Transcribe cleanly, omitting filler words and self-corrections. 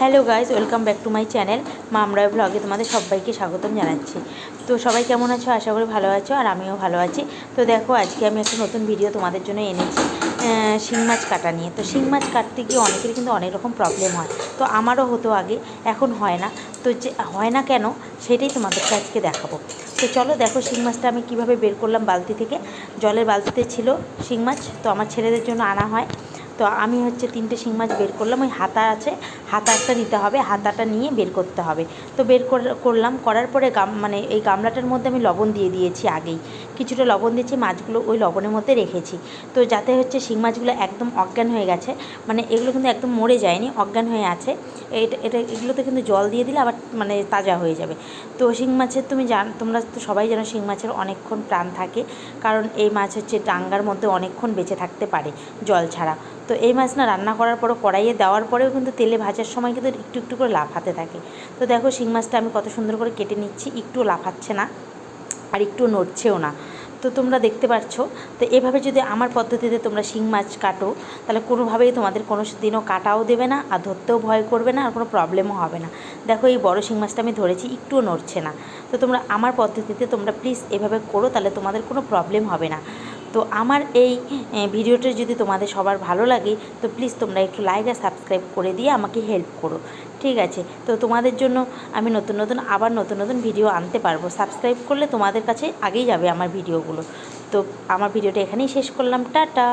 Hello guys, welcome back to my channel Mamra ব্লগে তোমাদের সবাইকে স্বাগতম জানাচ্ছি। তো সবাই কেমন আছো? আশা করি ভালো আছো, আর আমিও ভালো আছি। তো দেখো, আজকে আমি একটা নতুন ভিডিও তোমাদের জন্য এনেছি শিং মাছ কাটা নিয়ে। তো শিং মাছ কাটতে গিয়ে অনেকেরই কিন্তু অনেক রকম প্রবলেম হয়। তো আমারও হতো আগে, এখন হয় না। তো যে হয় না কেন, সেটাই তোমাদেরকে আজকে দেখাবো। তো চলো দেখো, শিং মাছটা আমি কীভাবে বের করলাম বালতি থেকে। জলের বালতিতে ছিল শিং মাছ, তো আমার ছেলেদের জন্য আনা হয়। তো আমি তিনটে শিং মাছ বের করলাম। ওই হাতা আছে, হাতা একটা নিতে হবে, হাতাটা নিয়ে বের করতে হবে। তো বের করলাম, করার পরে এই গামলাটার মধ্যে আমি লবণ দিয়ে দিয়েছি আগেই। কিছুটা লবণ দিয়েছি, মাছগুলো ওই লবণের মধ্যে রেখেছি। তো যাতে শিং মাছগুলো একদম অজ্ঞান হয়ে গেছে, এগুলো কিন্তু একদম মরে যায়নি, অজ্ঞান হয়ে আছে। এগুলোতে কিন্তু জল দিয়ে দিলে আবার তাজা হয়ে যাবে। তো শিং মাছের তোমরা তো সবাই জানো, শিং মাছের অনেকক্ষণ প্রাণ থাকে, কারণ এই মাছ ডাঙ্গার মধ্যে অনেকক্ষণ বেঁচে থাকতে পারে জল ছাড়া। তো এই মাছ না রান্না করার পরও, কড়াইয়ে দেওয়ার পরেও কিন্তু তেলে ভাজার সময় কিন্তু একটু একটু করে লাফাতে থাকে। তো দেখো, শিং মাছটা আমি কত সুন্দর করে কেটে নিচ্ছি, একটুও লাফাচ্ছে না আর একটু নড়ছেও না। তো তোমরা দেখতে পাচ্ছ। তো এভাবে যদি আমার পদ্ধতিতে তোমরা শিং মাছ কাটো, তাহলে কোনোভাবেই তোমাদের কোনো দিনও কাটাও দেবে না, আর ধরতেও ভয় করবে না, আর কোনো প্রবলেমও হবে না। দেখো, এই বড় শিং মাছটা আমি ধরেছি, একটুও নড়ছে না। তো তোমরা আমার পদ্ধতিতে তোমরা প্লিজ এভাবে করো, তাহলে তোমাদের কোনো প্রবলেম হবে না। তো আমার এই ভিডিওটা যদি তোমাদের সবার ভালো লাগে, তো প্লিজ তোমরা একটু লাইক আর সাবস্ক্রাইব করে দিয়ে আমাকে হেল্প করো, ঠিক আছে? তো তোমাদের জন্য আমি নতুন নতুন ভিডিও আনতে পারবো। সাবস্ক্রাইব করলে তোমাদের কাছে আগেই যাবে আমার ভিডিওগুলো। তো আমার ভিডিওটা এখানেই শেষ করলাম, টাটা।